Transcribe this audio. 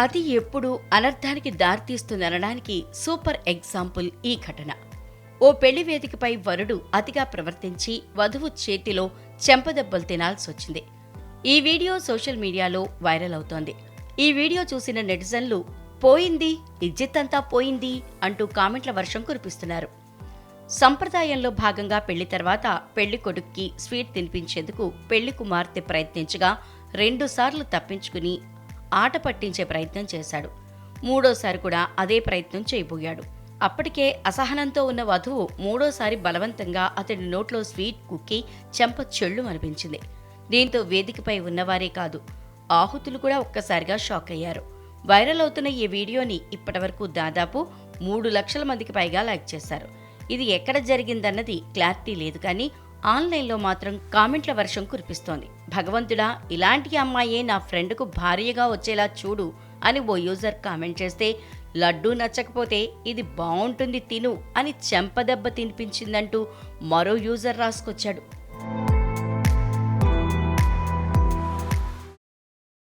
అది ఎప్పుడు అనర్థానికి దారితీస్తుందనడానికి super example ఈ ఘటన. ఓ పెళ్లి వేదికపై వరుడు అతిగా ప్రవర్తించి వధువు చేతిలో చెంపదెబ్బలు తినాల్సొచ్చింది. ఈ వీడియో సోషల్ మీడియాలో వైరల్ అవుతోంది. ఈ వీడియో చూసిన నెటిజన్లు పోయింది, ఇజ్జతంతా పోయింది అంటూ కామెంట్ల వర్షం కురిపిస్తున్నారు. సంప్రదాయంలో భాగంగా పెళ్లి తర్వాత పెళ్లి కొడుక్కి స్వీట్ తినిపించేందుకు పెళ్లి కుమార్తె ప్రయత్నించగా 2 సార్లు తప్పించుకుని ఆట పట్టించే ప్రయత్నం చేశాడు. మూడోసారి కూడా అదే ప్రయత్నం చేయబోయాడు. అప్పటికే అసహనంతో ఉన్న వధువు మూడోసారి బలవంతంగా అతడి నోట్లో స్వీట్ కుక్కి చెంప చెళ్ళు అనిపించింది. దీంతో వేదికపై ఉన్నవారే కాదు, ఆహుతులు కూడా ఒక్కసారిగా షాక్ అయ్యారు. వైరల్ అవుతున్న ఈ వీడియోని ఇప్పటివరకు దాదాపు 3 లక్షల మందికి పైగా లైక్ చేశారు. ఇది ఎక్కడ జరిగిందన్నది క్లారిటీ లేదు, కానీ ఆన్లైన్లో మాత్రం కామెంట్ల వర్షం కురిపిస్తోంది. భగవంతుడా, ఇలాంటి అమ్మాయే నా ఫ్రెండ్కు భార్యగా వచ్చేలా చూడు అని ఓ యూజర్ కామెంట్ చేస్తే, లడ్డూ నచ్చకపోతే ఇది బావుంటుంది తిను అని చెంపదెబ్బ తినిపించిందంటూ మరో యూజర్ రాసుకొచ్చాడు.